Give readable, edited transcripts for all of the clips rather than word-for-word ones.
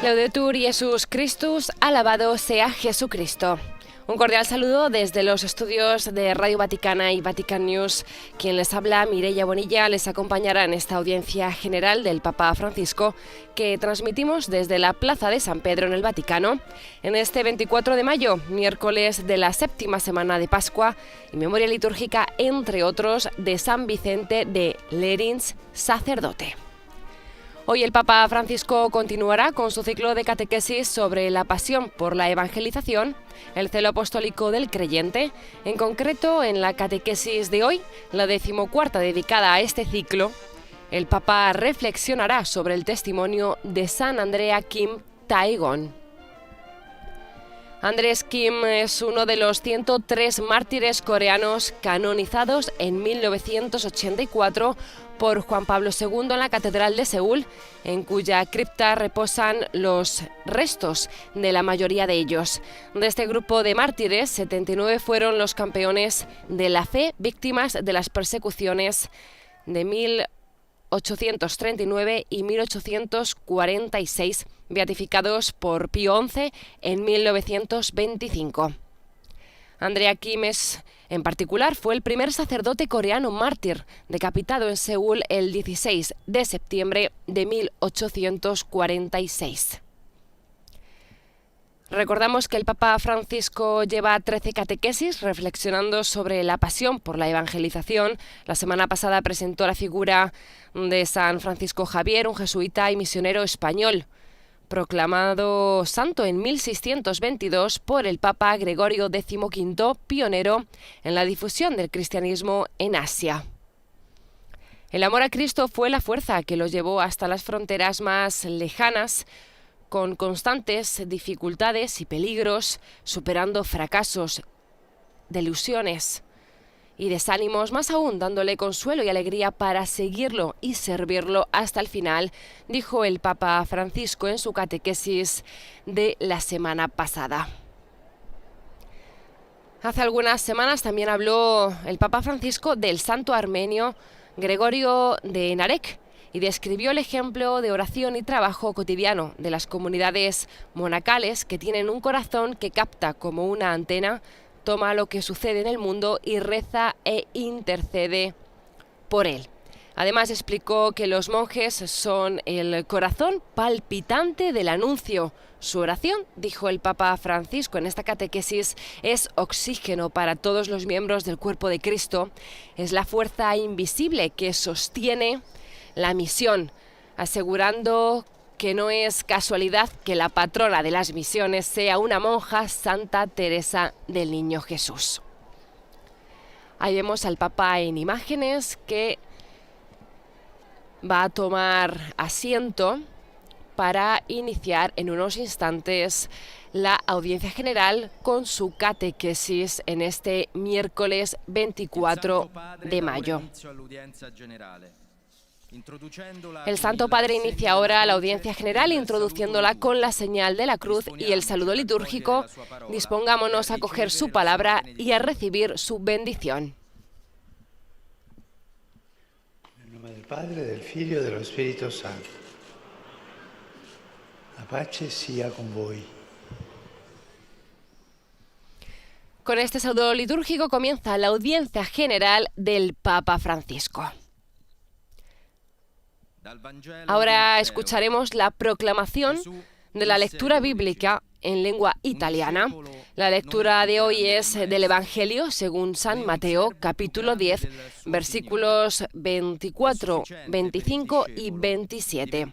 Laudetur Jesus Christus, alabado sea Jesucristo. Un cordial saludo desde los estudios de Radio Vaticana y Vatican News. Quien les habla, Mireia Bonilla, les acompañará en esta audiencia general del Papa Francisco que transmitimos desde la Plaza de San Pedro en el Vaticano en este 24 de mayo, miércoles de la séptima semana de Pascua y memoria litúrgica, entre otros, de San Vicente de Lérins, sacerdote. Hoy el Papa Francisco continuará con su ciclo de catequesis sobre la pasión por la evangelización, el celo apostólico del creyente. En concreto, en la catequesis de hoy, la 14ª dedicada a este ciclo, el Papa reflexionará sobre el testimonio de San Andrea Kim Taegon. Andrés Kim es uno de los 103 mártires coreanos canonizados en 1984 por Juan Pablo II en la Catedral de Seúl, en cuya cripta reposan los restos de la mayoría de ellos. De este grupo de mártires, 79 fueron los campeones de la fe, víctimas de las persecuciones de 1839 y 1846, beatificados por Pío XI en 1925. Andrea Kim, en particular, fue el primer sacerdote coreano mártir decapitado en Seúl el 16 de septiembre de 1846. Recordamos que el Papa Francisco lleva 13 catequesis reflexionando sobre la pasión por la evangelización. La semana pasada presentó la figura de San Francisco Javier, un jesuita y misionero español, proclamado santo en 1622 por el Papa Gregorio XV, pionero en la difusión del cristianismo en Asia. El amor a Cristo fue la fuerza que lo llevó hasta las fronteras más lejanas, con constantes dificultades y peligros, superando fracasos, desilusiones y desánimos, más aún dándole consuelo y alegría para seguirlo y servirlo hasta el final, dijo el Papa Francisco en su catequesis de la semana pasada. Hace algunas semanas también habló el Papa Francisco del santo armenio Gregorio de Narek, y describió el ejemplo de oración y trabajo cotidiano de las comunidades monacales que tienen un corazón que capta como una antena, toma lo que sucede en el mundo y reza e intercede por él. Además explicó que los monjes son el corazón palpitante del anuncio. Su oración, dijo el Papa Francisco en esta catequesis, es oxígeno para todos los miembros del cuerpo de Cristo. Es la fuerza invisible que sostiene la misión, asegurando que no es casualidad que la patrona de las misiones sea una monja, Santa Teresa del Niño Jesús. Ahí vemos al Papa en imágenes que va a tomar asiento para iniciar en unos instantes la audiencia general con su catequesis en este miércoles 24 de mayo. El Santo Padre inicia ahora la audiencia general introduciéndola con la señal de la cruz y el saludo litúrgico. Dispongámonos a acoger su palabra y a recibir su bendición. En nombre del Padre, del Figlio y del Espíritu Santo. La pace sia con voi. Con este saludo litúrgico comienza la audiencia general del Papa Francisco. Ahora escucharemos la proclamación de la lectura bíblica en lengua italiana. La lectura de hoy es del Evangelio según San Mateo, capítulo 10, versículos 24, 25 y 27.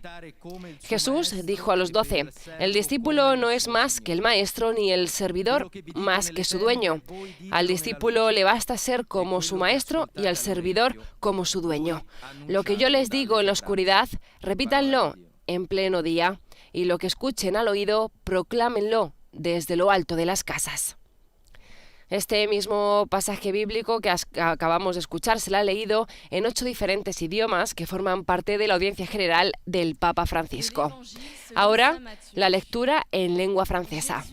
Jesús dijo a los 12, «El discípulo no es más que el maestro, ni el servidor más que su dueño. Al discípulo le basta ser como su maestro y al servidor como su dueño. Lo que yo les digo en la oscuridad, repítanlo en pleno día, y lo que escuchen al oído, proclámenlo desde lo alto de las casas». Este mismo pasaje bíblico que acabamos de escuchar se lo ha leído en 8 diferentes idiomas que forman parte de la audiencia general del Papa Francisco. Ahora, la lectura en lengua francesa.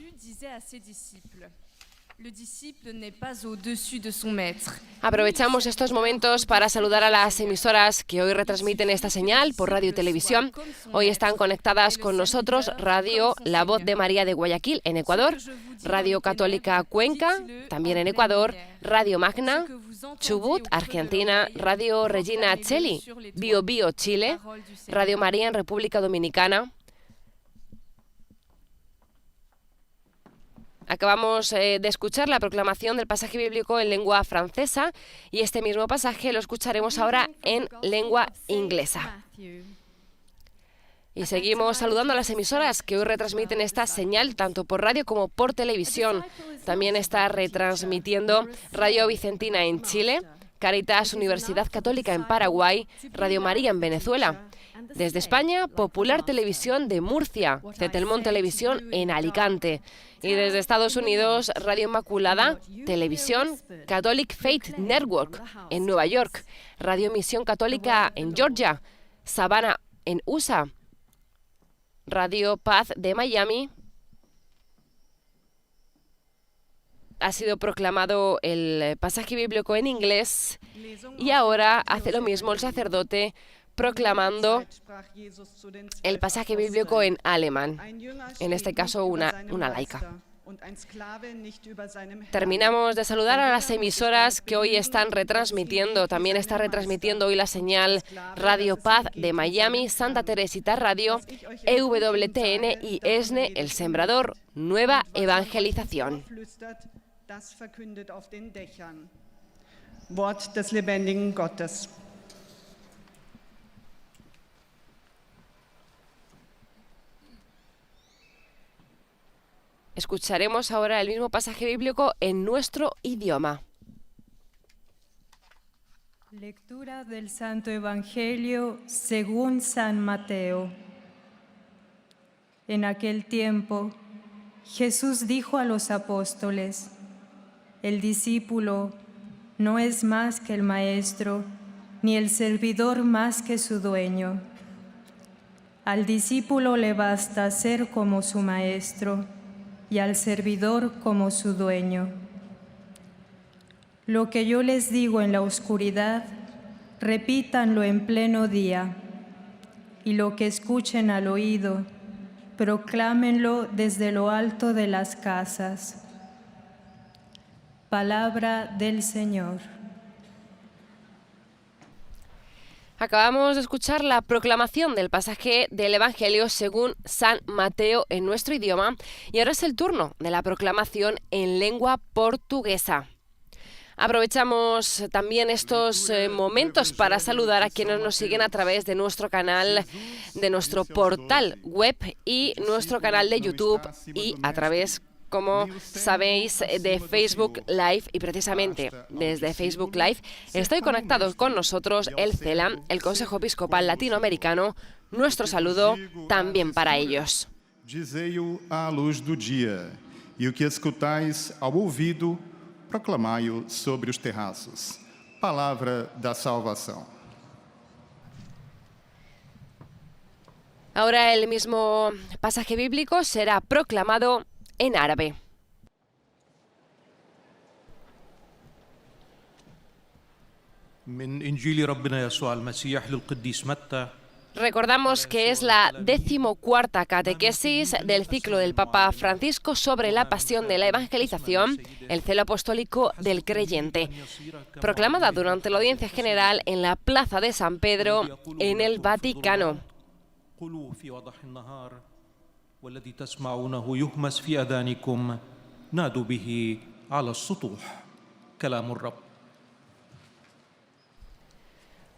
Aprovechamos estos momentos para saludar a las emisoras que hoy retransmiten esta señal por radio y televisión. Hoy están conectadas con nosotros Radio La Voz de María de Guayaquil, en Ecuador, Radio Católica Cuenca, también en Ecuador, Radio Magna, Chubut, Argentina, Radio Regina Coeli, Bio Bio, Chile, Radio María en República Dominicana. Acabamos de escuchar la proclamación del pasaje bíblico en lengua francesa y este mismo pasaje lo escucharemos ahora en lengua inglesa. Y seguimos saludando a las emisoras que hoy retransmiten esta señal tanto por radio como por televisión. También está retransmitiendo Radio Vicentina en Chile, Caritas Universidad Católica en Paraguay, Radio María en Venezuela. Desde España, Popular Televisión de Murcia, Cetelmón Televisión en Alicante. Y desde Estados Unidos, Radio Inmaculada Televisión, Catholic Faith Network en Nueva York, Radio Misión Católica en Georgia, Savannah en USA, Radio Paz de Miami. Ha sido proclamado el pasaje bíblico en inglés y ahora hace lo mismo el sacerdote proclamando el pasaje bíblico en alemán, en este caso una laica. Terminamos de saludar a las emisoras que hoy están retransmitiendo. También está retransmitiendo hoy la señal Radio Paz de Miami, Santa Teresita Radio, EWTN y ESNE, El Sembrador, Nueva Evangelización. Wort des lebendigen Gottes. Escucharemos ahora el mismo pasaje bíblico en nuestro idioma. Lectura del Santo Evangelio según San Mateo. En aquel tiempo, Jesús dijo a los apóstoles: el discípulo no es más que el maestro, ni el servidor más que su dueño. Al discípulo le basta ser como su maestro, y al servidor como su dueño. Lo que yo les digo en la oscuridad, repítanlo en pleno día, y lo que escuchen al oído, proclámenlo desde lo alto de las casas. Palabra del Señor. Acabamos de escuchar la proclamación del pasaje del Evangelio según San Mateo en nuestro idioma y ahora es el turno de la proclamación en lengua portuguesa. Aprovechamos también estos momentos para saludar a quienes nos siguen a través de nuestro canal, de nuestro portal web y nuestro canal de YouTube y a través, como sabéis, de Facebook Live, y precisamente desde Facebook Live estoy conectado con nosotros el CELAM, el Consejo Episcopal Latinoamericano. Nuestro saludo también para ellos. Dizei-o à luz do dia, e o que escutais ao ouvido, proclamai-o sobre os terraços. Palavra da salvação. Ahora el mismo pasaje bíblico será proclamado en árabe. من إنجيل ربنا يسوع المسيح للقديس متى. Recordamos que es la 14ª catequesis del ciclo del Papa Francisco sobre la pasión de la evangelización, el celo apostólico del creyente, proclamada durante la audiencia general en la Plaza de San Pedro, en el Vaticano. والذي تسمعونه يهمس في أذانكم نادوا به على السطوح كلام الرب.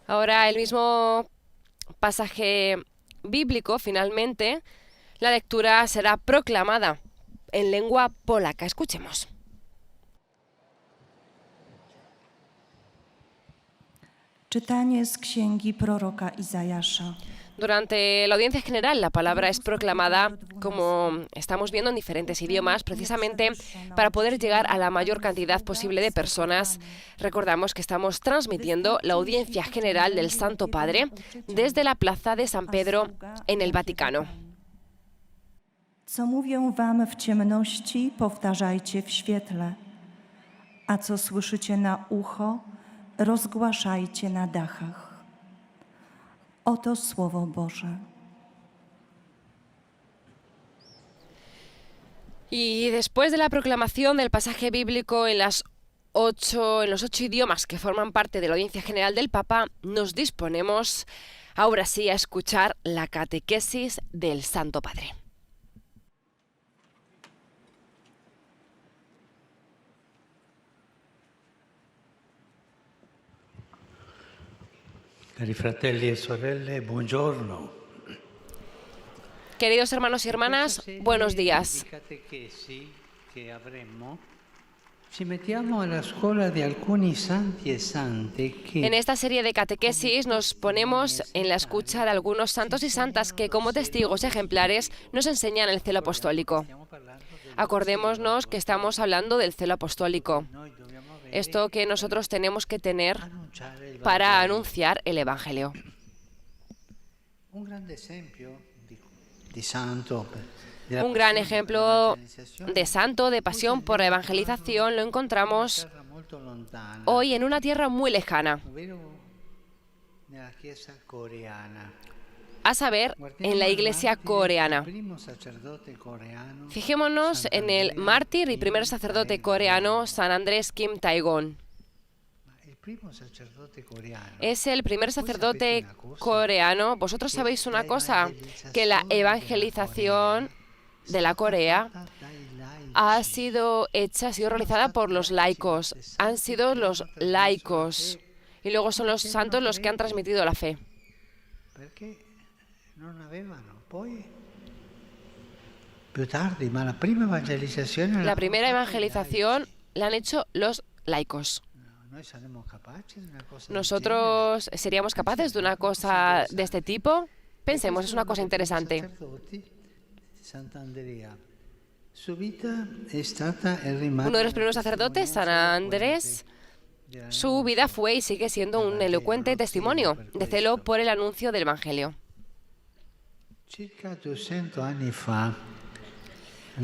Ahora el mismo pasaje bíblico, finalmente, la lectura será proclamada en lengua polaca. Escuchemos. Czytanie z księgi proroka Izajasza. Durante la audiencia general, la palabra es proclamada, como estamos viendo, en diferentes idiomas, precisamente para poder llegar a la mayor cantidad posible de personas. Recordamos que estamos transmitiendo la audiencia general del Santo Padre desde la Plaza de San Pedro en el Vaticano. Co mówię wam w ciemności, powtarzajcie w świetle, a co słyszycie na ucho, rozgłaszajcie na dachach. Oto Słowo Boże. Y después de la proclamación del pasaje bíblico en los 8 idiomas que forman parte de la audiencia general del Papa, nos disponemos ahora sí a escuchar la catequesis del Santo Padre. Cari fratelli e sorelle, buongiorno. Queridos hermanos y hermanas, buenos días. Ci mettiamo alla scuola di alcuni santi e sante che En esta serie de catequesis nos ponemos en la escucha de algunos santos y santas que, como testigos ejemplares, nos enseñan el celo apostólico. Acordémonos que estamos hablando del celo apostólico, esto que nosotros tenemos que tener para anunciar el Evangelio. un grande esempio di santo. Un gran ejemplo de santo, de pasión por la evangelización, lo encontramos hoy en una tierra muy lejana, a saber, en la iglesia coreana. Fijémonos en el mártir y primer sacerdote coreano, San Andrés Kim Tae-gon. Es el primer sacerdote coreano. Vosotros sabéis una cosa, que la evangelización de la Corea ha sido realizada por los laicos. Han sido los laicos. Y luego son los santos los que han transmitido la fe. La primera evangelización la han hecho los laicos. ¿Nosotros seríamos capaces de una cosa de este tipo? Pensemos, es una cosa interesante. Uno de los primeros sacerdotes, San Andrés, su vida fue y sigue siendo un elocuente testimonio de celo por el anuncio del Evangelio.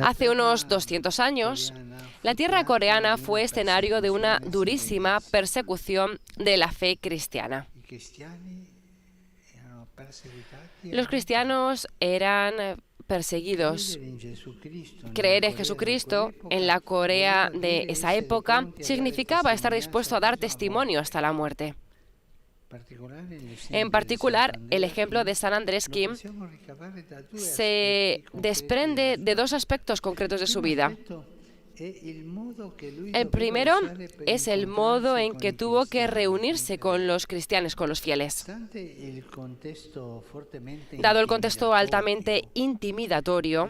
Hace unos 200 años, la tierra coreana fue escenario de una durísima persecución de la fe cristiana. Los cristianos eran perseguidos. Creer en Jesucristo en la Corea de esa época significaba estar dispuesto a dar testimonio hasta la muerte. En particular, el ejemplo de San Andrés Kim se desprende de dos aspectos concretos de su vida. El primero es el modo en que tuvo que reunirse con los cristianos, con los fieles. Dado el contexto altamente intimidatorio,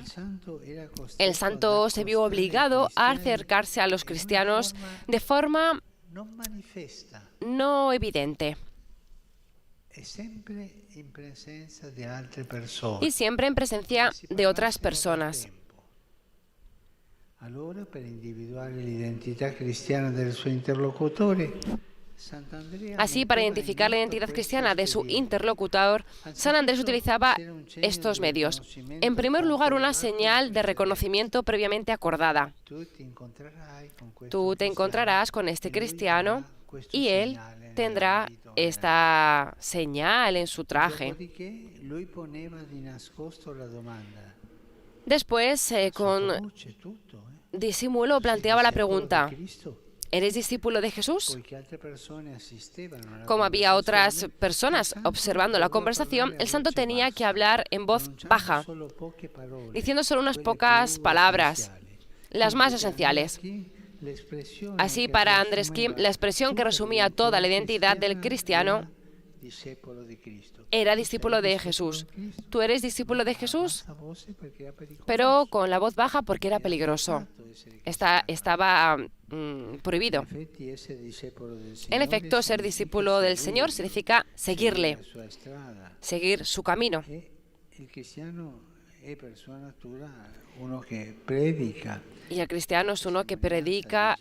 el santo se vio obligado a acercarse a los cristianos de forma no evidente y siempre en presencia de otras personas. Así, para identificar la identidad cristiana de su interlocutor, San Andrés utilizaba estos medios. En primer lugar, una señal de reconocimiento previamente acordada. Tú te encontrarás con este cristiano y él tendrá esta señal en su traje. Después, con disimulo, planteaba la pregunta: ¿eres discípulo de Jesús? Como había otras personas observando la conversación, el santo tenía que hablar en voz baja, diciendo solo unas pocas palabras, las más esenciales. Así, para Andrés Kim, la expresión que resumía toda la identidad del cristiano era discípulo de Jesús. ¿Tú eres discípulo de Jesús? Pero con la voz baja porque era peligroso. Estaba prohibido. En efecto, ser discípulo del Señor significa seguirle, seguir su camino. Y el cristiano es uno que predica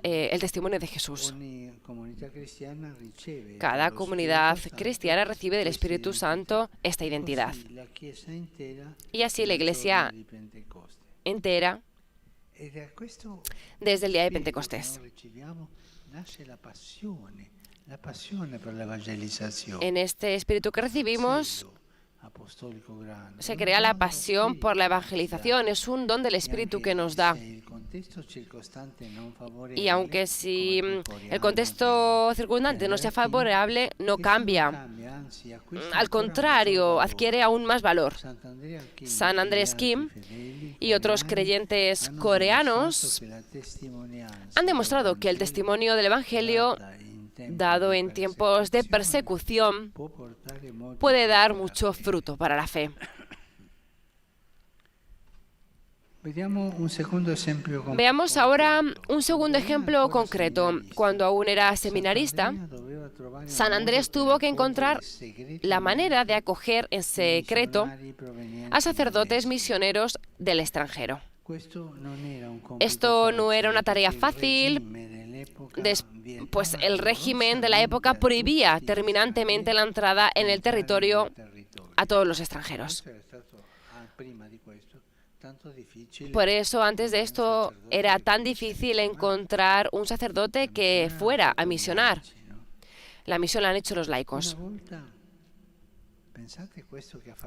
el testimonio de Jesús. Cada comunidad cristiana recibe del Espíritu Santo esta identidad. Y así la Iglesia entera desde el día de Pentecostés. En este espíritu que recibimos se crea la pasión por la evangelización. Es un don del Espíritu que nos da. Y aunque si el contexto circundante no sea favorable, no cambia. Al contrario, adquiere aún más valor. San Andrés Kim y otros creyentes coreanos han demostrado que el testimonio del Evangelio, dado en tiempos de persecución, puede dar mucho fruto para la fe. Veamos ahora un segundo ejemplo concreto. Cuando aún era seminarista, San Andrés tuvo que encontrar la manera de acoger en secreto a sacerdotes misioneros del extranjero. Esto no era una tarea fácil, pues el régimen de la época prohibía terminantemente la entrada en el territorio a todos los extranjeros. Por eso, antes de esto, era tan difícil encontrar un sacerdote que fuera a misionar. La misión la han hecho los laicos.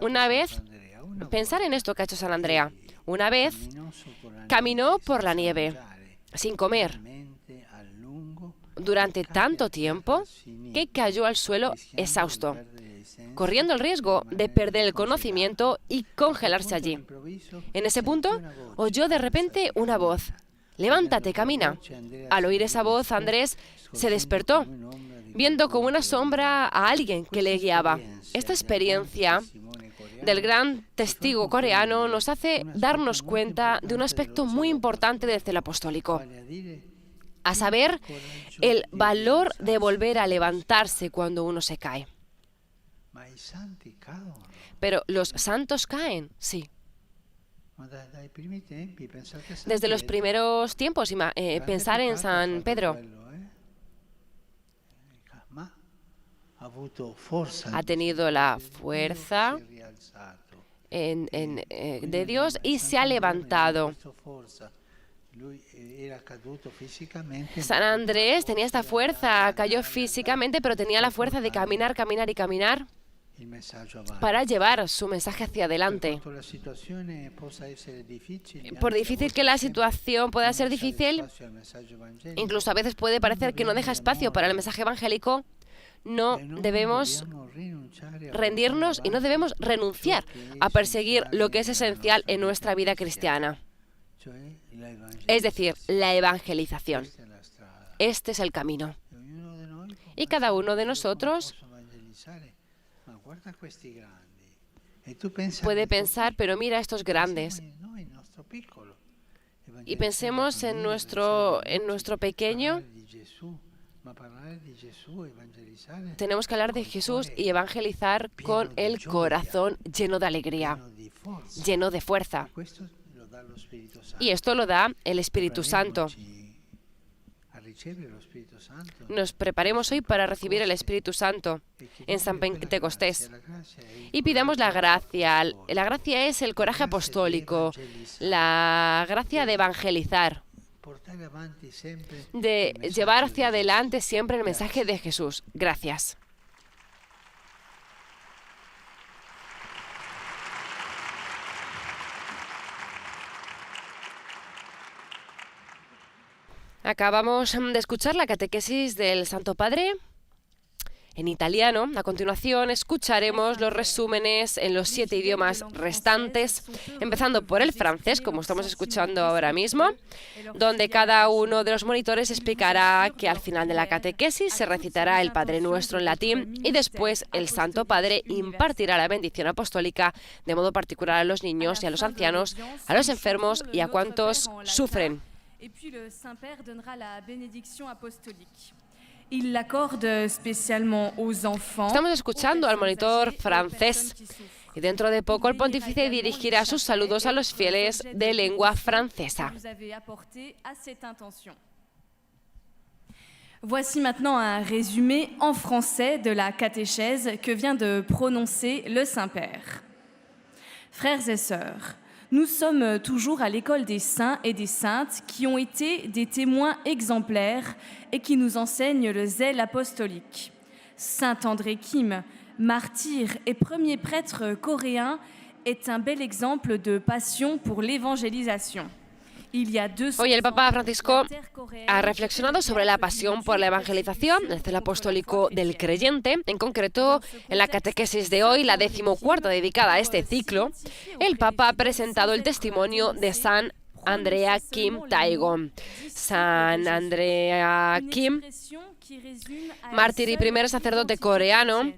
Una vez, pensar en esto que ha hecho San Andrea. Una vez caminó por la nieve, sin comer, durante tanto tiempo que cayó al suelo exhausto, corriendo el riesgo de perder el conocimiento y congelarse allí. En ese punto, oyó de repente una voz: «Levántate, camina». Al oír esa voz, Andrés se despertó, viendo como una sombra a alguien que le guiaba. Esta experiencia del gran testigo coreano nos hace darnos cuenta de un aspecto muy importante del celo apostólico, a saber, el valor de volver a levantarse cuando uno se cae. Pero ¿los santos caen? Sí. Desde los primeros tiempos, pensar en San Pedro. Ha tenido la fuerza de Dios y se ha levantado. San Andrés tenía esta fuerza, cayó físicamente, pero tenía la fuerza de caminar, caminar y caminar para llevar su mensaje hacia adelante. Por difícil que la situación pueda ser difícil, incluso a veces puede parecer que no deja espacio para el mensaje evangélico, no debemos rendirnos y no debemos renunciar a perseguir lo que es esencial en nuestra vida cristiana. Es decir, la evangelización. Este es el camino. Y cada uno de nosotros puede pensar, pero mira estos grandes. Y pensemos en nuestro pequeño. Tenemos que hablar de Jesús y evangelizar con el corazón lleno de alegría, lleno de fuerza. Y esto lo da el Espíritu Santo. Nos preparemos hoy para recibir el Espíritu Santo en San Pentecostés. Y pidamos la gracia. La gracia es el coraje apostólico, la gracia de evangelizar, de llevar hacia adelante siempre el mensaje de Jesús. Gracias. Acabamos de escuchar la catequesis del Santo Padre en italiano. A continuación escucharemos los resúmenes en los 7 idiomas restantes, empezando por el francés, como estamos escuchando ahora mismo, donde cada uno de los monitores explicará que al final de la catequesis se recitará el Padre Nuestro en latín y después el Santo Padre impartirá la bendición apostólica de modo particular a los niños y a los ancianos, a los enfermos y a cuantos sufren. Et puis le Saint-Père donnera la bénédiction apostolique. Il l'accorde spécialement aux enfants. Estamos escuchando al monitor francés y dentro de poco el pontífice dirigirá sus saludos a los fieles de lengua francesa. Voici maintenant un résumé en français de la catéchèse que vient de prononcer le Saint-Père. Frères et sœurs, Nous sommes toujours à l'école des saints et des saintes qui ont été des témoins exemplaires et qui nous enseignent le zèle apostolique. Saint André Kim, martyr et premier prêtre coréen, est un bel exemple de passion pour l'évangélisation. Hoy el Papa Francisco ha reflexionado sobre la pasión por la evangelización, el celo apostólico del creyente. En concreto, en la catequesis de hoy, la 14ª dedicada a este ciclo, el Papa ha presentado el testimonio de San Andrea Kim Taegon. San Andrea Kim, mártir y primer sacerdote coreano,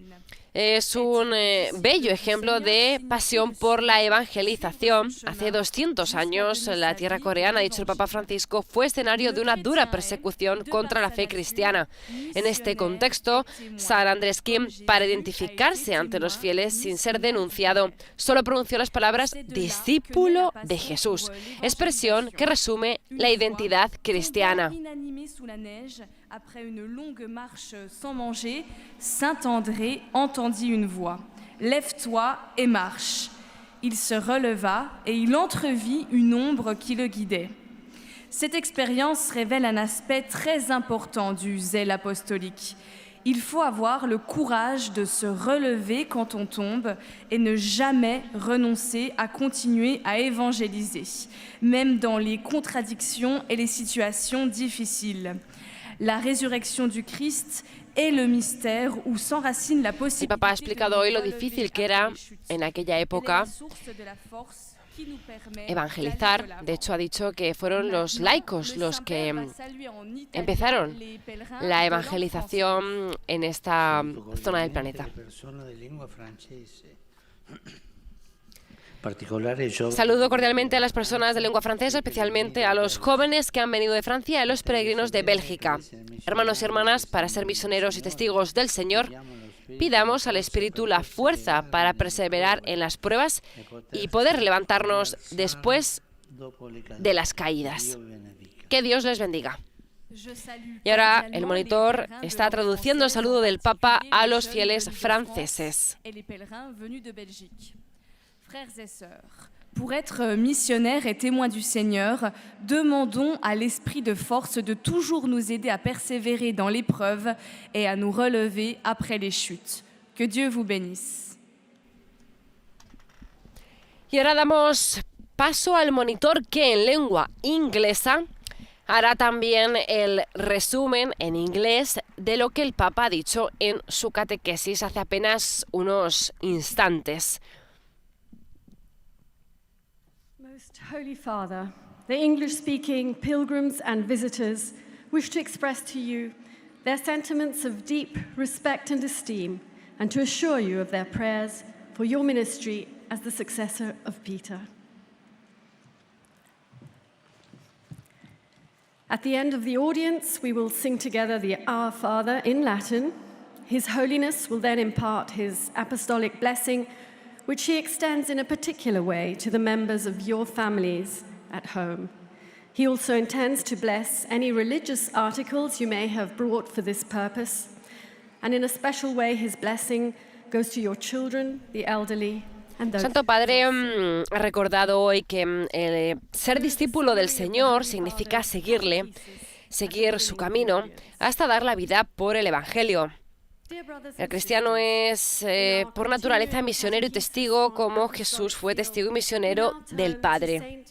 es un bello ejemplo de pasión por la evangelización. Hace 200 años, la tierra coreana, ha dicho el Papa Francisco, fue escenario de una dura persecución contra la fe cristiana. En este contexto, San Andrés Kim, para identificarse ante los fieles sin ser denunciado, solo pronunció las palabras discípulo de Jesús, expresión que resume la identidad cristiana. Après une longue marche sans manger, Saint André entendit une voix. « Lève-toi et marche !» Il se releva et il entrevit une ombre qui le guidait. Cette expérience révèle un aspect très important du zèle apostolique. Il faut avoir le courage de se relever quand on tombe et ne jamais renoncer à continuer à évangéliser, même dans les contradictions et les situations difficiles. La résurrección du Christ es el mystère où s'enracine la posibilidad. El Papa ha explicado hoy lo difícil que era en aquella época evangelizar. De hecho, ha dicho que fueron los laicos los que empezaron la evangelización en esta zona del planeta. Saludo cordialmente a las personas de lengua francesa, especialmente a los jóvenes que han venido de Francia y a los peregrinos de Bélgica. Hermanos y hermanas, para ser misioneros y testigos del Señor, pidamos al Espíritu la fuerza para perseverar en las pruebas y poder levantarnos después de las caídas. Que Dios les bendiga. Y ahora el monitor está traduciendo el saludo del Papa a los fieles franceses. Frères et sœurs, pour être missionnaires et témoins du Seigneur, demandons à l'Esprit de force de toujours nous aider à persévérer dans l'épreuve et à nous relever après les chutes. Que Dieu vous bénisse. Y ahora damos paso al monitor que en lengua inglesa hará también el resumen en inglés de lo que el Papa ha dicho en su catequesis hace apenas unos instantes. Holy Father, the English-speaking pilgrims and visitors wish to express to you their sentiments of deep respect and esteem and to assure you of their prayers for your ministry as the successor of Peter. At the end of the audience, we will sing together the Our Father in Latin. His Holiness will then impart his apostolic blessing, which he extends in a particular way to the members of your families at home. He also intends to bless any religious articles you may have brought for this purpose, and in a special way his blessing goes to your children, the elderly, and those. Santo Padre ha recordado hoy que ser discípulo del Señor significa seguirle, seguir su camino, hasta dar la vida por el Evangelio. El cristiano es por naturaleza misionero y testigo, como Jesús fue testigo y misionero del Padre.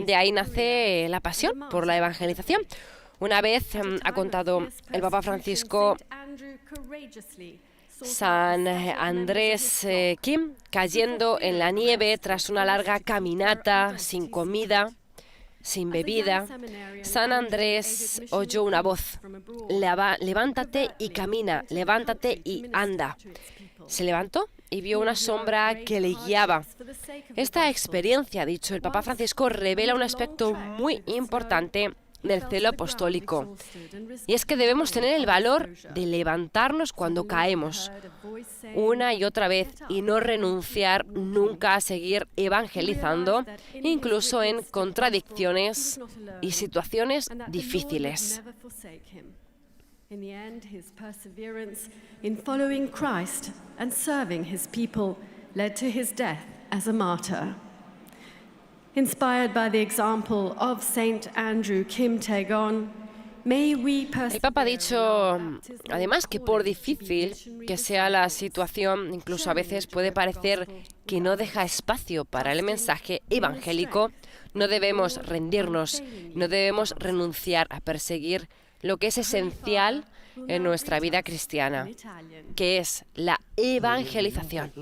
De ahí nace la pasión por la evangelización. Una vez ha contado el Papa Francisco, San Andrés Kim, cayendo en la nieve tras una larga caminata, sin comida, sin bebida, San Andrés oyó una voz: levántate y camina, levántate y anda. Se levantó y vio una sombra que le guiaba. Esta experiencia, ha dicho el Papa Francisco, revela un aspecto muy importante del celo apostólico. Y es que debemos tener el valor de levantarnos cuando caemos, una y otra vez, y no renunciar nunca a seguir evangelizando, incluso en contradicciones y situaciones difíciles. In the end, his perseverance in following Christ and serving his people led to his death as a martyr. Inspired by the example of Saint Andrew Kim Tae-gon, el Papa ha dicho, además, que por difícil que sea la situación, incluso a veces puede parecer que no deja espacio para el mensaje evangélico, no debemos rendirnos, no debemos renunciar a perseguir lo que es esencial en nuestra vida cristiana, que es la evangelización.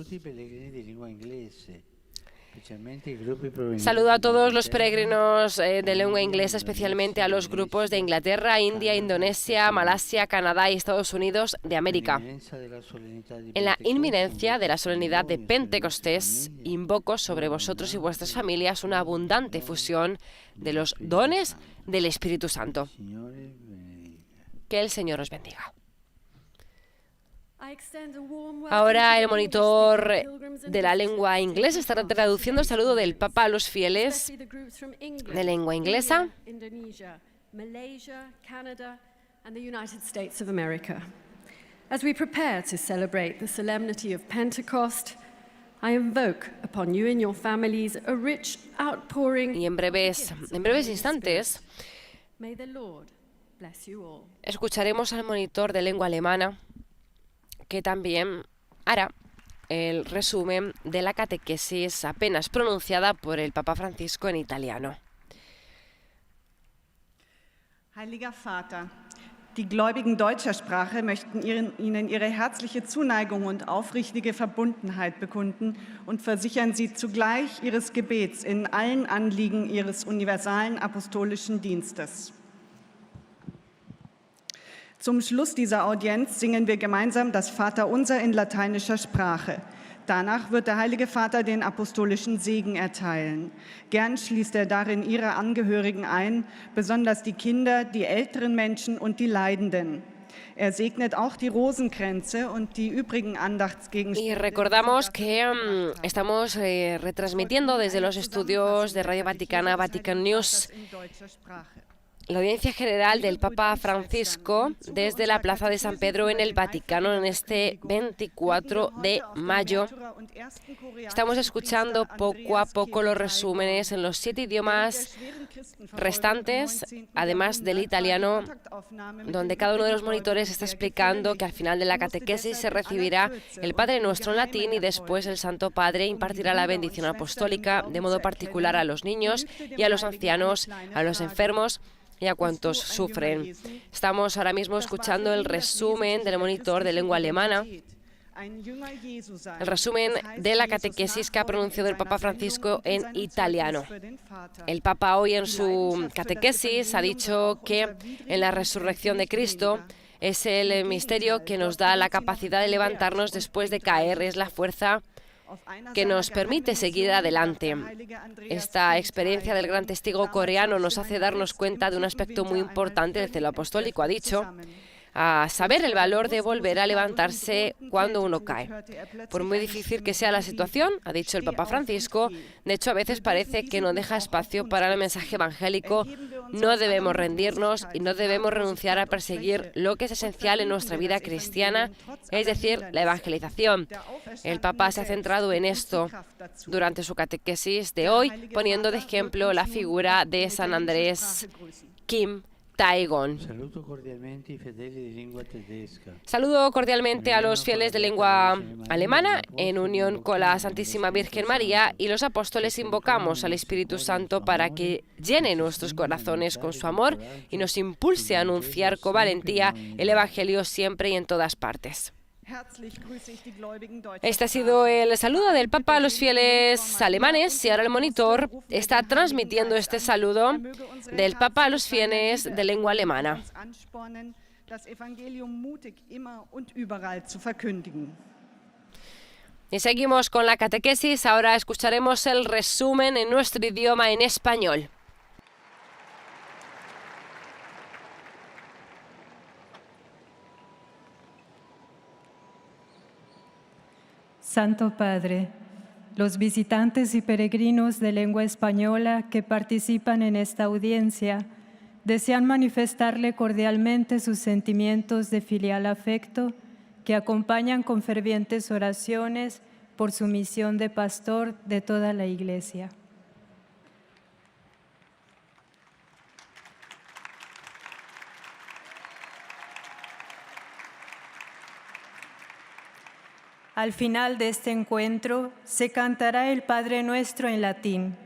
Saludo a todos los peregrinos de lengua inglesa, especialmente a los grupos de Inglaterra, India, Indonesia, Malasia, Canadá y Estados Unidos de América. En la inminencia de la solemnidad de Pentecostés, invoco sobre vosotros y vuestras familias una abundante fusión de los dones del Espíritu Santo. Que el Señor os bendiga. Ahora el monitor de la lengua inglesa estará traduciendo el saludo del Papa a los fieles de lengua inglesa. As we prepare to celebrate the solemnity of Pentecost, I invoke upon you and your families a rich outpouring. Y en breves instantes May the Lord bless you all. Escucharemos al monitor de lengua alemana, que también hará el resumen de la catequesis apenas pronunciada por el Papa Francisco en italiano. Heiliger Vater, die Gläubigen deutscher Sprache möchten Ihnen ihre herzliche Zuneigung und aufrichtige Verbundenheit bekunden und versichern Sie zugleich Ihres Gebets in allen Anliegen Ihres universalen apostolischen Dienstes. Zum Schluss dieser Audienz singen wir gemeinsam das Vaterunser in lateinischer Sprache. Danach wird der Heilige Vater den apostolischen Segen erteilen. Gern schließt er darin Ihre Angehörigen ein, besonders die Kinder, die älteren Menschen und die Leidenden. Er segnet auch die Rosenkränze und die übrigen Andachtsgegenstände. Y recordamos que estamos retransmitiendo desde los estudios de Radio Vaticana, Vatican News, la audiencia general del Papa Francisco desde la Plaza de San Pedro en el Vaticano en este 24 de mayo. Estamos escuchando poco a poco los resúmenes en los 7 idiomas restantes, además del italiano, donde cada uno de los monitores está explicando que al final de la catequesis se recibirá el Padre Nuestro en latín y después el Santo Padre impartirá la bendición apostólica, de modo particular a los niños y a los ancianos, a los enfermos y a cuantos sufren. Estamos ahora mismo escuchando el resumen del monitor de lengua alemana, el resumen de la catequesis que ha pronunciado el Papa Francisco en italiano. El Papa hoy en su catequesis ha dicho que en la resurrección de Cristo es el misterio que nos da la capacidad de levantarnos después de caer, es la fuerza que nos permite seguir adelante. Esta experiencia del gran testigo coreano nos hace darnos cuenta de un aspecto muy importante del celo apostólico. Ha dicho, a saber el valor de volver a levantarse cuando uno cae. Por muy difícil que sea la situación, ha dicho el Papa Francisco, de hecho a veces parece que no deja espacio para el mensaje evangélico, no debemos rendirnos y no debemos renunciar a perseguir lo que es esencial en nuestra vida cristiana, es decir, la evangelización. El Papa se ha centrado en esto durante su catequesis de hoy, poniendo de ejemplo la figura de San Andrés Kim Tae-gon. Saludo cordialmente a los fieles de lengua alemana. En unión con la Santísima Virgen María y los apóstoles invocamos al Espíritu Santo para que llene nuestros corazones con su amor y nos impulse a anunciar con valentía el Evangelio siempre y en todas partes. Este ha sido el saludo del Papa a los fieles alemanes y ahora el monitor está transmitiendo este saludo del Papa a los fieles de lengua alemana. Y seguimos con la catequesis, ahora escucharemos el resumen en nuestro idioma en español. Santo Padre, los visitantes y peregrinos de lengua española que participan en esta audiencia desean manifestarle cordialmente sus sentimientos de filial afecto que acompañan con fervientes oraciones por su misión de pastor de toda la Iglesia. Al final de este encuentro se cantará el Padre Nuestro en latín.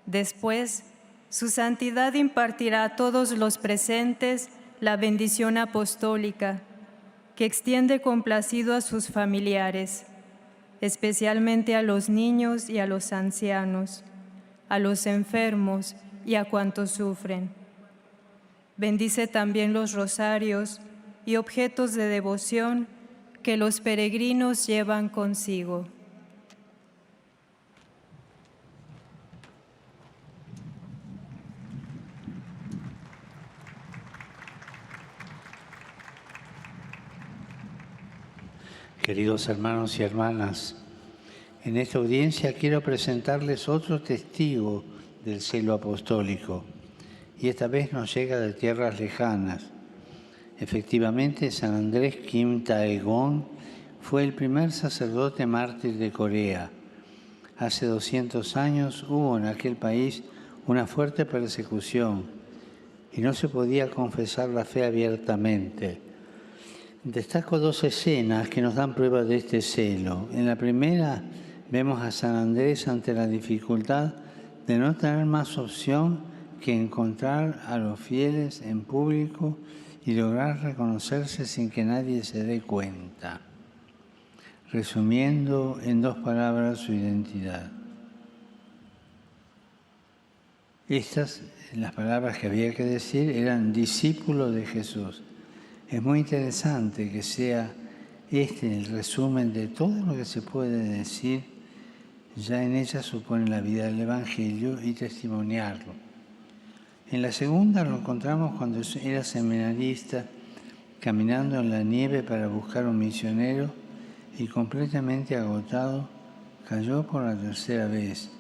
Después, Su Santidad impartirá a todos los presentes la bendición apostólica, que extiende complacido a sus familiares, especialmente a los niños y a los ancianos, a los enfermos y a cuantos sufren. Bendice también los rosarios y objetos de devoción que los peregrinos llevan consigo. Queridos hermanos y hermanas, en esta audiencia quiero presentarles otro testigo del celo apostólico, y esta vez nos llega de tierras lejanas. Efectivamente, San Andrés Kim Taegon fue el primer sacerdote mártir de Corea. Hace 200 años hubo en aquel país una fuerte persecución y no se podía confesar la fe abiertamente. Destaco dos escenas que nos dan prueba de este celo. En la primera vemos a San Andrés ante la dificultad de no tener más opción que encontrar a los fieles en público y lograr reconocerse sin que nadie se dé cuenta, resumiendo en dos palabras su identidad. Estas, las palabras que había que decir, eran discípulo de Jesús. Es muy interesante que sea este el resumen de todo lo que se puede decir. Ya en ella supone la vida del Evangelio y testimoniarlo. En la segunda lo encontramos cuando era seminarista, caminando en la nieve para buscar un misionero y completamente agotado, cayó por la tercera vez.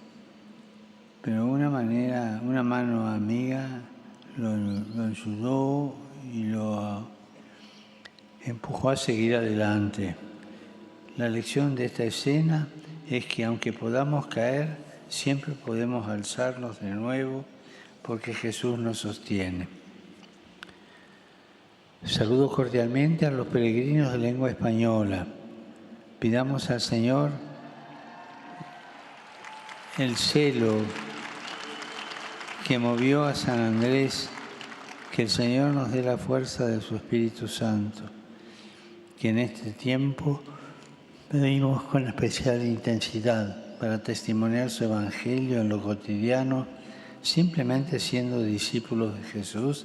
Pero una mano amiga lo ayudó y lo empujó a seguir adelante. La lección de esta escena es que aunque podamos caer, siempre podemos alzarnos de nuevo porque Jesús nos sostiene. Saludo cordialmente a los peregrinos de lengua española. Pidamos al Señor el celo que movió a San Andrés, que el Señor nos dé la fuerza de su Espíritu Santo, que en este tiempo pedimos con especial intensidad para testimoniar su Evangelio en lo cotidiano, simplemente siendo discípulos de Jesús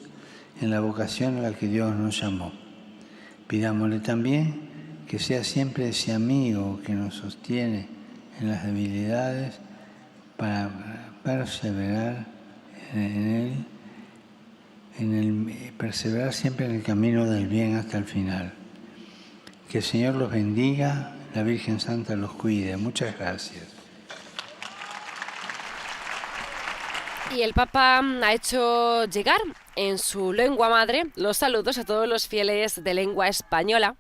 en la vocación a la que Dios nos llamó. Pidámosle también que sea siempre ese amigo que nos sostiene en las debilidades para perseverar perseverar siempre en el camino del bien hasta el final. Que el Señor los bendiga, la Virgen Santa los cuide. Muchas gracias. Y el Papa ha hecho llegar en su lengua madre los saludos a todos los fieles de lengua española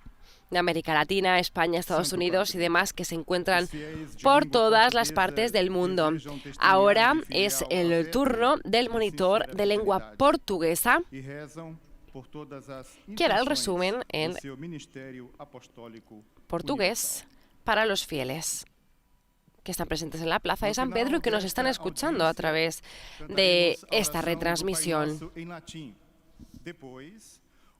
de América Latina, España, Estados Unidos y demás que se encuentran por todas las partes del mundo. Ahora es el turno del monitor de lengua portuguesa, que hará el resumen en portugués para los fieles que están presentes en la Plaza de San Pedro y que nos están escuchando a través de esta retransmisión.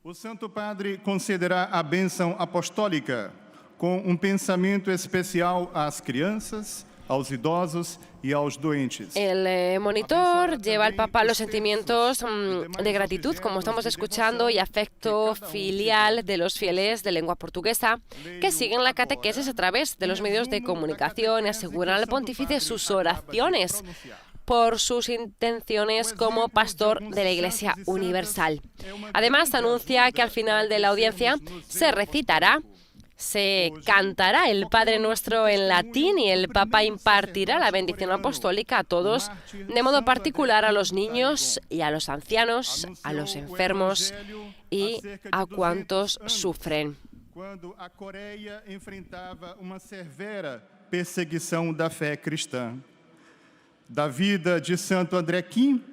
O Santo Padre concederá a bênção apostólica com pensamento especial às crianças, aos idosos y a los doentes. El monitor lleva al Papa los sentimientos de gratitud, como estamos escuchando, y afecto filial de los fieles de lengua portuguesa que siguen la catequesis a través de los medios de comunicación y aseguran al pontífice sus oraciones por sus intenciones como pastor de la Iglesia Universal. Además, anuncia que al final de la audiencia se cantará el Padre Nuestro en latín y el Papa impartirá la bendición apostólica a todos, de modo particular a los niños y a los ancianos, a los enfermos y a cuantos sufren. quando a Coreia enfrentava uma severa perseguição da fé cristã. Da vida de Santo André Kim,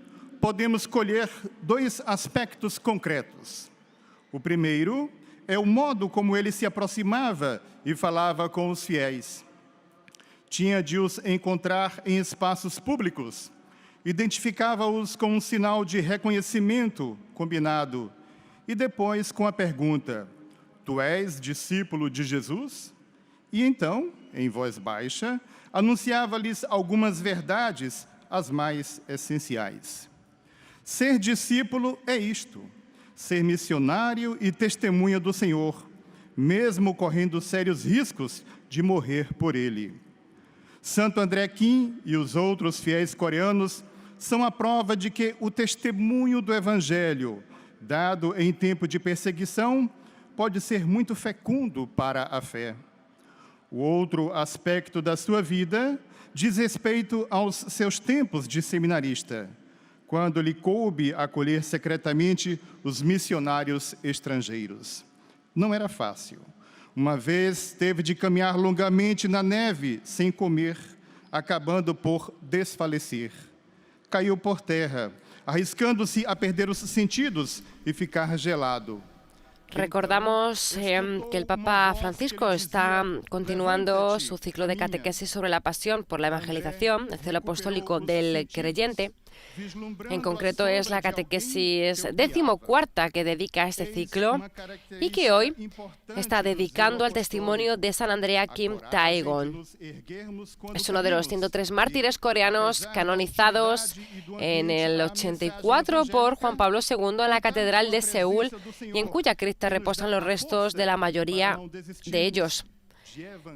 podemos colher dois aspectos concretos. O primeiro é o modo como ele se aproximava e falava com os fiéis. Tinha de os encontrar em espaços públicos, identificava-os com um sinal de reconhecimento combinado e depois com a pergunta: tu és discípulo de Jesus? E então, em voz baixa, anunciava-lhes algumas verdades, as mais essenciais. Ser discípulo é isto: ser missionário e testemunha do Senhor, mesmo correndo sérios riscos de morrer por Ele. Santo André Kim e os outros fiéis coreanos são a prova de que o testemunho do Evangelho, dado em tempo de perseguição, pode ser muito fecundo para a fé. O outro aspecto da sua vida diz respeito aos seus tempos de seminarista, quando lhe coube acolher secretamente os missionários estrangeiros. Não era fácil. Uma vez teve de caminhar longamente na neve, sem comer, acabando por desfalecer. Caiu por terra, arriscando-se a perder os sentidos e ficar gelado. Recordamos que el Papa Francisco está continuando su ciclo de catequesis sobre la pasión por la evangelización, el celo apostólico del creyente. En concreto es la catequesis 14ª que dedica a este ciclo y que hoy está dedicando al testimonio de San Andrea Kim Taegon. Es uno de los 103 mártires coreanos canonizados en el 84 por Juan Pablo II en la Catedral de Seúl y en cuya cripta reposan los restos de la mayoría de ellos.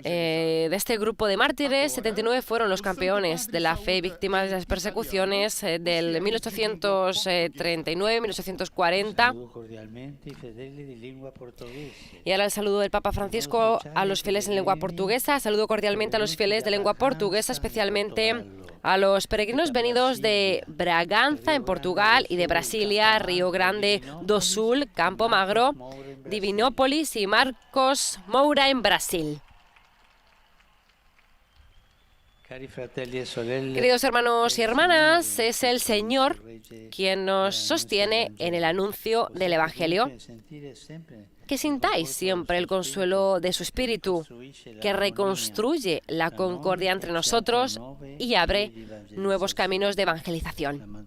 De este grupo de mártires, 79 fueron los campeones de la fe víctimas de las persecuciones del 1839-1840. Y ahora el saludo del Papa Francisco a los fieles en lengua portuguesa. Saludo cordialmente a los fieles de lengua portuguesa, especialmente a los peregrinos venidos de Braganza, en Portugal, y de Brasilia, Río Grande do Sul, Campo Magro, Divinópolis y Marcos Moura, en Brasil. Queridos hermanos y hermanas, es el Señor quien nos sostiene en el anuncio del Evangelio. Que sintáis siempre el consuelo de su Espíritu, que reconstruye la concordia entre nosotros y abre nuevos caminos de evangelización.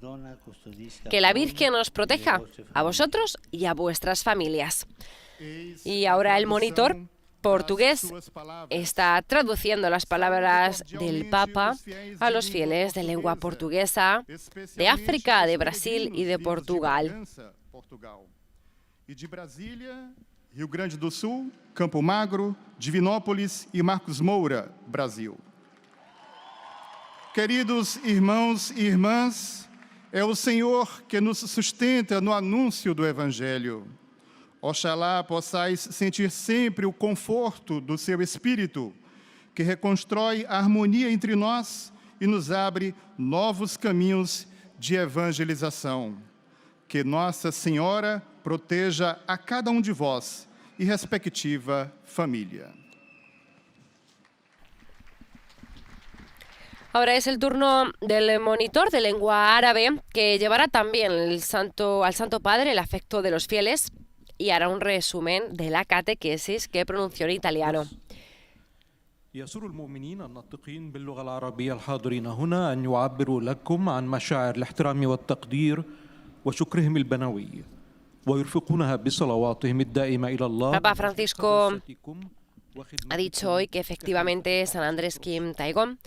Que la Virgen os proteja a vosotros y a vuestras familias. Y ahora el monitor portugués está traduciendo las palabras del Papa a los fieles de lengua portuguesa de África, de Brasil y de Portugal. E de Brasília, Rio Grande do Sul, Campo Magro, Divinópolis e Marcos Moura, Brasil. Queridos irmãos e irmãs, é o Senhor que nos sustenta no anúncio do Evangelho. Oxalá possais sentir sempre o conforto do seu Espírito, que reconstrói a harmonia entre nós e nos abre novos caminhos de evangelização. Que Nossa Senhora proteja a cada de vós e respectiva família. Ahora es el turno del monitor de lengua árabe, que llevará también al Santo Padre el afecto de los fieles y hará un resumen de la catequesis que pronunció en italiano. يسر المؤمنين الناطقين باللغة العربية الحاضرين هنا أن يعبروا لكم عن مشاعر الاحترام والتقدير وشكرهم البنوي ويرفقونها بصلواتهم الدائمة إلى الله. Papa Francisco ha dicho hoy que efectivamente San Andrés Kim Taegon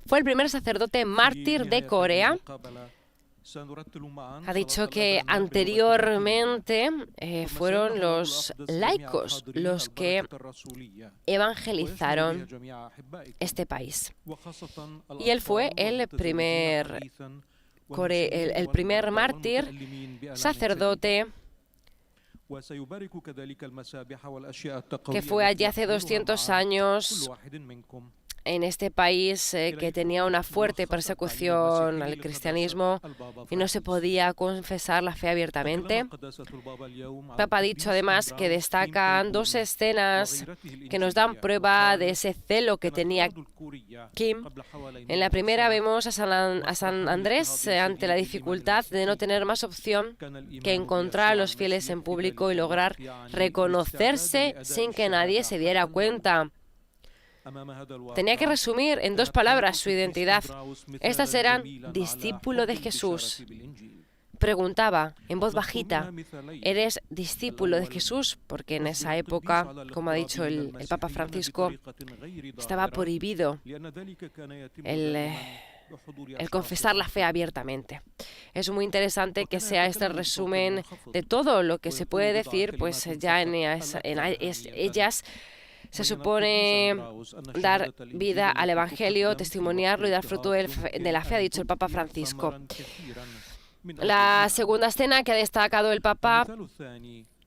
fue el primer sacerdote mártir de Corea. Ha dicho que anteriormente fueron los laicos los que evangelizaron este país. Y él fue el primer mártir, sacerdote, que fue allí hace 200 años en este país que tenía una fuerte persecución al cristianismo y no se podía confesar la fe abiertamente. El Papa ha dicho además que destacan dos escenas que nos dan prueba de ese celo que tenía Kim. En la primera vemos a San Andrés ante la dificultad de no tener más opción que encontrar a los fieles en público y lograr reconocerse sin que nadie se diera cuenta. Tenía que resumir en dos palabras su identidad. Estas eran discípulo de Jesús. Preguntaba en voz bajita, ¿eres discípulo de Jesús? Porque en esa época, como ha dicho el Papa Francisco, estaba prohibido el confesar la fe abiertamente. Es muy interesante que sea este resumen de todo lo que se puede decir, pues ya en ellas se supone dar vida al Evangelio, testimoniarlo y dar fruto de la fe, ha dicho el Papa Francisco. La segunda escena que ha destacado el Papa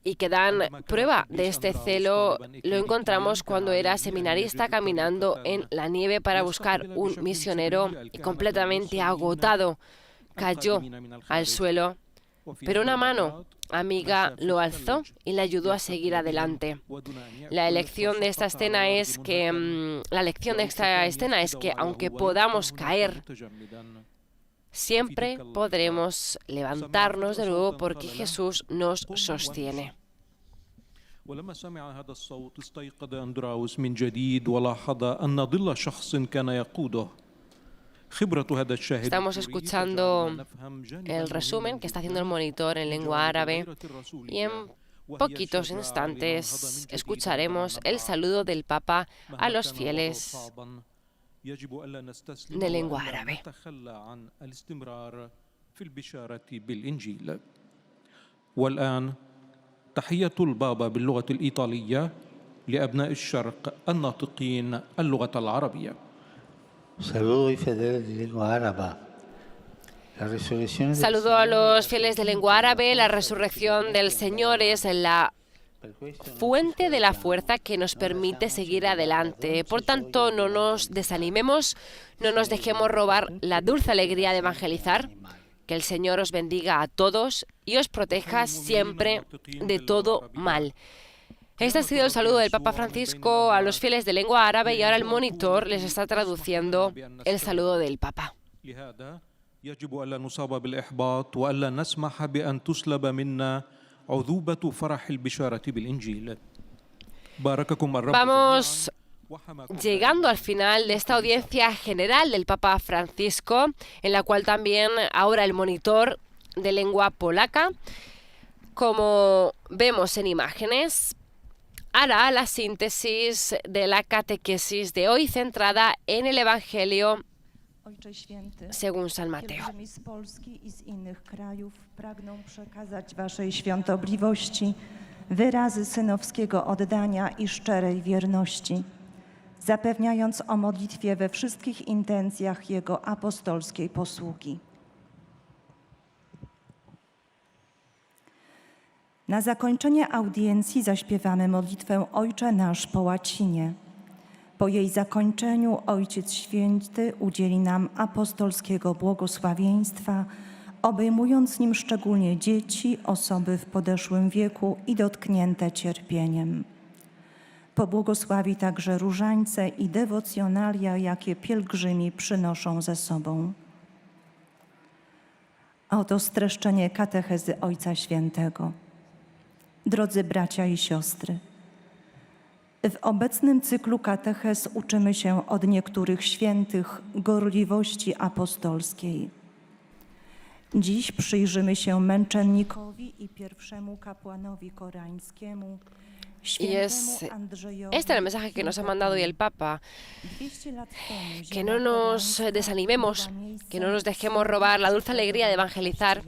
y que dan prueba de este celo lo encontramos cuando era seminarista caminando en la nieve para buscar un misionero y completamente agotado cayó al suelo, pero una mano amiga lo alzó y le ayudó a seguir adelante. La lección de esta escena es que aunque podamos caer, siempre podremos levantarnos de nuevo porque Jesús nos sostiene. ولما سمع هذا الصوت استيقظ أندراوس من جديد ولاحظ أن ظل شخص كان يقوده. Estamos escuchando el resumen que está haciendo el monitor en lengua árabe y en poquitos instantes escucharemos el saludo del Papa a los fieles de lengua árabe. والآن تحية البابا باللغة الإيطالية لأبناء الشرق الناطقين اللغة العربية. Saludo y fieles de lengua árabe. Saludo a los fieles de lengua árabe. La resurrección del Señor es la fuente de la fuerza que nos permite seguir adelante. Por tanto, no nos desanimemos, no nos dejemos robar la dulce alegría de evangelizar. Que el Señor os bendiga a todos y os proteja siempre de todo mal. Este ha sido el saludo del Papa Francisco a los fieles de lengua árabe y ahora el monitor les está traduciendo el saludo del Papa. يجب ألا نصاب بالإحباط وألا نسمح بأن تسلب منا عذوبة فرح البشارة بالإنجيل. بارككم الرب. Vamos llegando al final de esta audiencia general del Papa Francisco, en la cual también ahora el monitor de lengua polaca, como vemos en imágenes, hará la síntesis de la catequesis de hoy centrada en el Evangelio según San Mateo. Z Polski i z innych krajów pragną przekazać Waszej świątobliwości wyrazy synowskiego oddania i szczerej wierności, zapewniając o modlitwie we wszystkich intencjach Jego apostolskiej posługi. Na zakończenie audiencji zaśpiewamy modlitwę Ojcze Nasz po łacinie. Po jej zakończeniu Ojciec Święty udzieli nam apostolskiego błogosławieństwa, obejmując nim szczególnie dzieci, osoby w podeszłym wieku i dotknięte cierpieniem. Pobłogosławi także różańce i dewocjonalia, jakie pielgrzymi przynoszą ze sobą. A oto streszczenie katechezy Ojca Świętego. Drodzy bracia i siostry, w obecnym cyklu katechez uczymy się od niektórych świętych gorliwości apostolskiej. Dziś przyjrzymy się męczennikowi i pierwszemu kapłanowi koreańskiemu, świętemu Andrzejowi. Este es el mensaje que nos ha mandado hoy el Papa, que no nos desanimemos, que no nos dejemos robar la dulce alegría de evangelizar,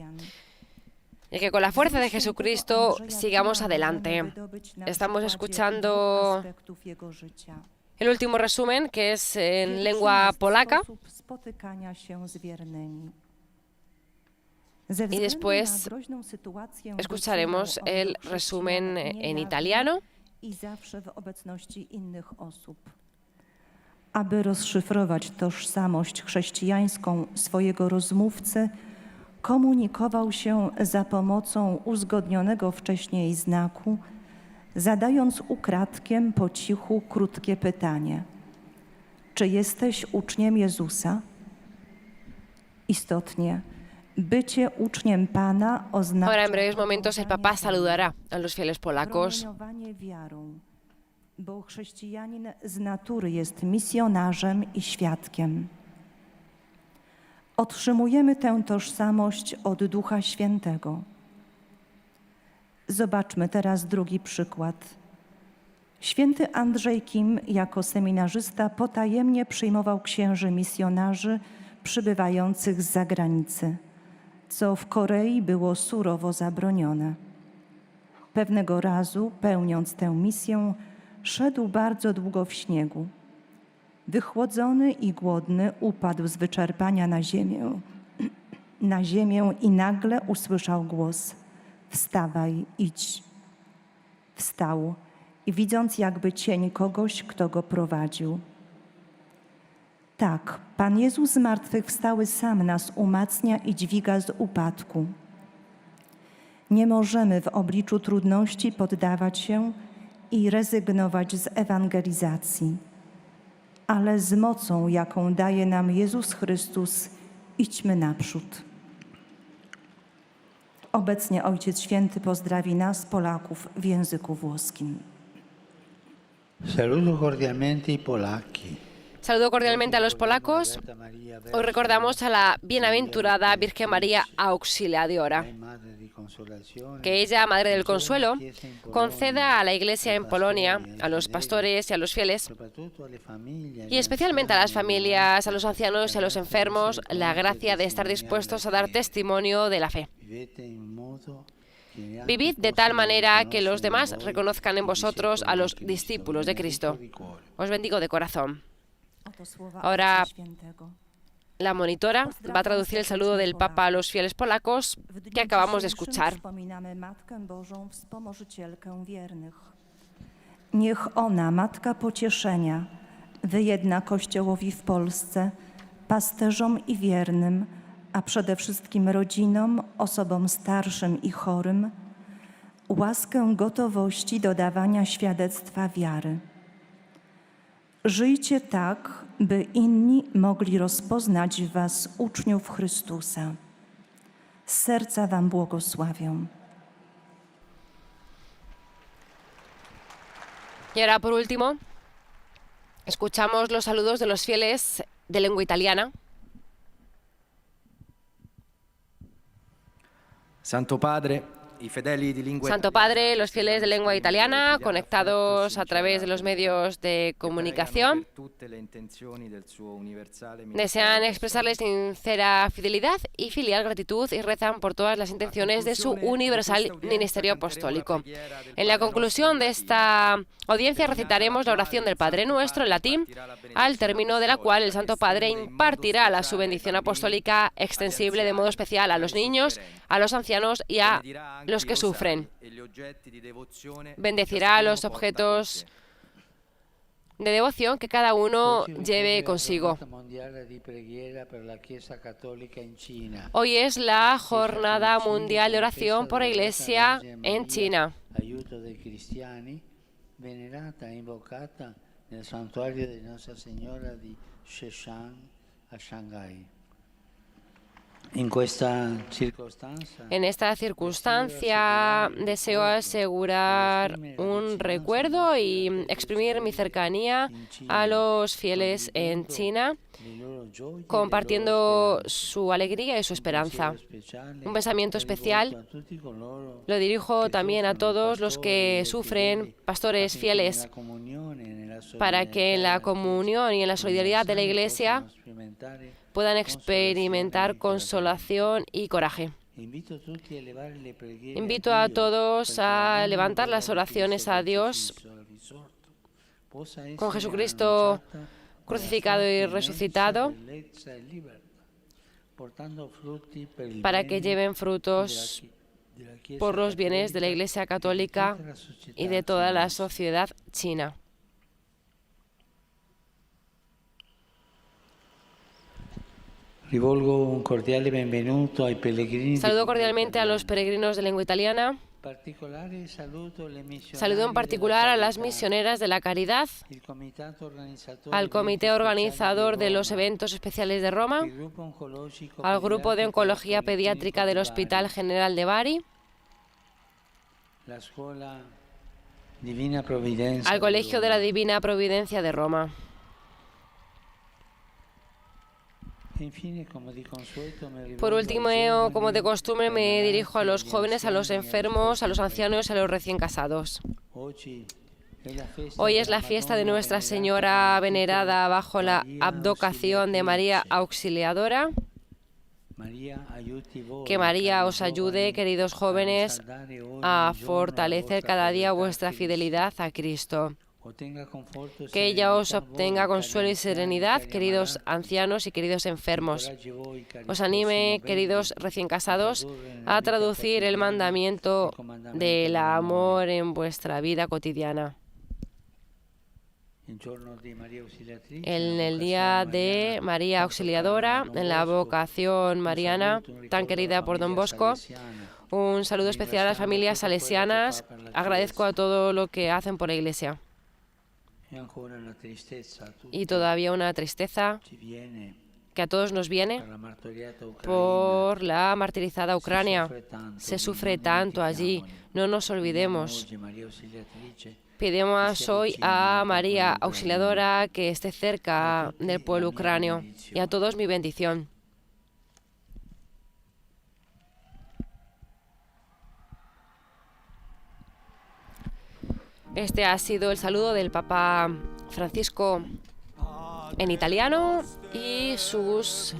y que con la fuerza de Jesucristo sigamos adelante. Estamos escuchando el último resumen, que es en lengua polaca, y después escucharemos el resumen en italiano. aby rozszyfrować tożsamość chrześcijańską swojego rozmówcy, komunikował się za pomocą uzgodnionego wcześniej znaku, zadając ukradkiem po cichu krótkie pytanie: czy jesteś uczniem Jezusa? Istotnie, bycie uczniem Pana oznacza Ahora, en breves momentos, el Papa saludará a los fieles polacos. promieniowanie wiarą, bo chrześcijanin z natury jest misjonarzem i świadkiem. Otrzymujemy tę tożsamość od Ducha Świętego. Zobaczmy teraz drugi przykład. Święty Andrzej Kim jako seminarzysta potajemnie przyjmował księży misjonarzy przybywających z zagranicy, co w Korei było surowo zabronione. Pewnego razu, pełniąc tę misję, szedł bardzo długo w śniegu. Wychłodzony i głodny upadł z wyczerpania na ziemię i nagle usłyszał głos: wstawaj, idź. Wstał i widząc jakby cień kogoś, kto go prowadził. Tak, Pan Jezus zmartwychwstały sam nas umacnia i dźwiga z upadku. Nie możemy w obliczu trudności poddawać się i rezygnować z ewangelizacji, ale z mocą, jaką daje nam Jezus Chrystus, idźmy naprzód. Obecnie Ojciec Święty pozdrowi nas, Polaków, w języku włoskim. Saludo cordialmente i polacchi. Saludo cordialmente a los polacos. Hoy recordamos a la bienaventurada Virgen María Auxiliadora. Que ella, Madre del Consuelo, conceda a la Iglesia en Polonia, a los pastores y a los fieles, y especialmente a las familias, a los ancianos y a los enfermos, la gracia de estar dispuestos a dar testimonio de la fe. Vivid de tal manera que los demás reconozcan en vosotros a los discípulos de Cristo. Os bendigo de corazón. Ahora la monitora va a traducir el saludo del Papa a los fieles polacos que acabamos de escuchar. Niech ona, Matka Pocieszenia, wyjedna Kościołowi w Polsce, pasterzom i wiernym, a przede wszystkim rodzinom, osobom starszym i chorym, łaskę gotowości do dawania świadectwa wiary. Żyjcie tak, by inni mogli rozpoznać w was uczniów Chrystusa. Z serca wam błogosławię. Y ahora, por último, escuchamos los saludos de los fieles de lengua italiana. Santo Padre, i fedeli di lingua Santo Padre, los fieles de lengua italiana, conectados a través de los medios de comunicación, desean expresarle sincera fidelidad y filial gratitud y rezan por todas las intenciones de su universal ministerio apostólico. En la conclusión de esta audiencia recitaremos la oración del Padre Nuestro en latín, al término de la cual el Santo Padre impartirá su bendición apostólica extensible de modo especial a los niños, a los ancianos y a los que sufren. Bendecirá los objetos de devoción que cada uno lleve consigo. Hoy es la Jornada Mundial de Oración por la Iglesia en China. Venerata e invocata nel santuario di Nostra Signora di Sheshan a Shanghai. En esta circunstancia deseo asegurar un recuerdo y exprimir mi cercanía a los fieles en China, compartiendo su alegría y su esperanza. Un pensamiento especial lo dirijo también a todos los que sufren, pastores fieles, para que en la comunión y en la solidaridad de la Iglesia puedan experimentar consolación y coraje. Invito a todos a levantar las oraciones a Dios con Jesucristo crucificado y resucitado, para que lleven frutos por los bienes de la Iglesia Católica y de toda la sociedad china. Rivolgo un cordiale benvenuto ai pellegrini. Saludo cordialmente a los peregrinos de lengua italiana. Saludo en particular a las misioneras de la caridad, al comité organizador de los eventos especiales de Roma, al grupo de oncología pediátrica del Hospital General de Bari, al Colegio de la Divina Providencia de Roma. Por último, como de costumbre, me dirijo a los jóvenes, a los enfermos, a los ancianos y a los recién casados. Hoy es la fiesta de Nuestra Señora venerada bajo la advocación de María Auxiliadora. Que María os ayude, queridos jóvenes, a fortalecer cada día vuestra fidelidad a Cristo. Que ella os obtenga consuelo y serenidad, queridos ancianos y queridos enfermos. Os anime, queridos recién casados, a traducir el mandamiento del amor en vuestra vida cotidiana. En el día de María Auxiliadora, en la vocación mariana tan querida por Don Bosco, un saludo especial a las familias salesianas. Agradezco a todo lo que hacen por la Iglesia. Y todavía una tristeza que a todos nos viene por la martirizada Ucrania. Se sufre tanto allí, no nos olvidemos. Pedimos hoy a María Auxiliadora que esté cerca del pueblo ucranio y a todos mi bendición. Este ha sido el saludo del Papa Francisco en italiano y sus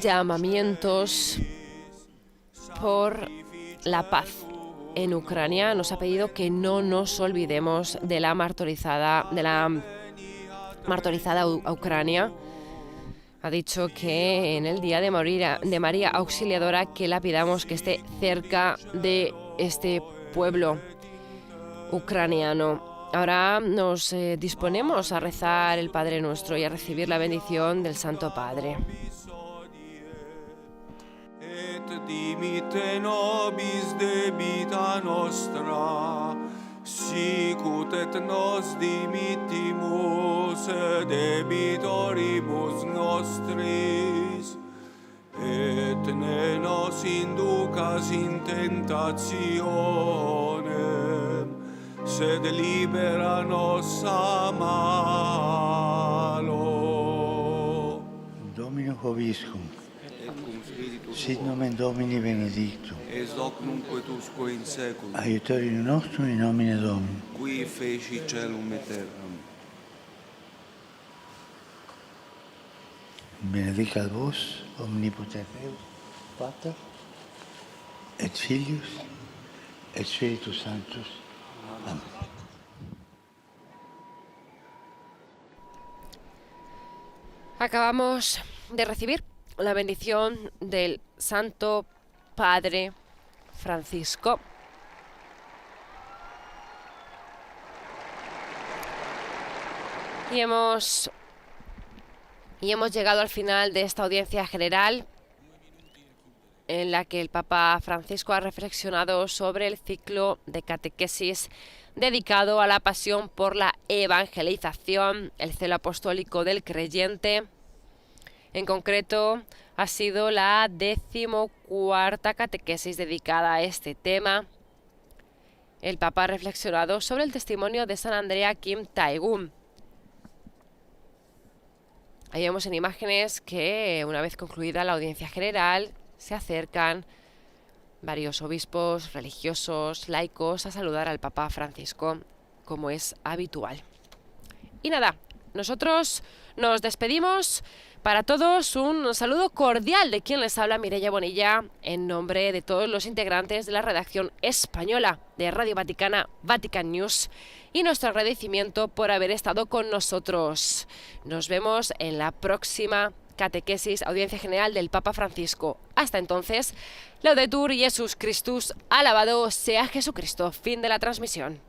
llamamientos por la paz en Ucrania. Nos ha pedido que no nos olvidemos de la martirizada Ucrania. Ha dicho que en el día de María Auxiliadora que la pidamos que esté cerca de este pueblo ucraniano. Ahora nos disponemos a rezar el Padre Nuestro y a recibir la bendición del Santo Padre. Et dimite nobis debita nostra, sicut et nos dimittimus debitoribus nostris, et ne nos inducas in tentationem, sed libera nos a malo. Domino Vobiscum. Sit nomen Domini benedictum. Es hoc nunc et usque in saeculum. Aiutorium nostrum in nomine Domini. Qui feci caelum et terram. Benedicat vos, omnipotens Deus, Pater, et Filius, et Spiritus Sanctus. Amén. Acabamos de recibir la bendición del Santo Padre Francisco. Y hemos llegado al final de esta audiencia general en la que el Papa Francisco ha reflexionado sobre el ciclo de catequesis dedicado a la pasión por la evangelización, el celo apostólico del creyente. En concreto, ha sido la 14ª catequesis dedicada a este tema. El Papa ha reflexionado sobre el testimonio de San Andrea Kim Tae-gun. Ahí vemos en imágenes que, una vez concluida la audiencia general, se acercan varios obispos, religiosos, laicos a saludar al Papa Francisco, como es habitual. Y nada, nosotros nos despedimos. Para todos, un saludo cordial de quien les habla, Mireia Bonilla, en nombre de todos los integrantes de la redacción española de Radio Vaticana, Vatican News, y nuestro agradecimiento por haber estado con nosotros. Nos vemos en la próxima catequesis, audiencia general del Papa Francisco. Hasta entonces, Laudetur Jesus Christus, alabado sea Jesucristo. Fin de la transmisión.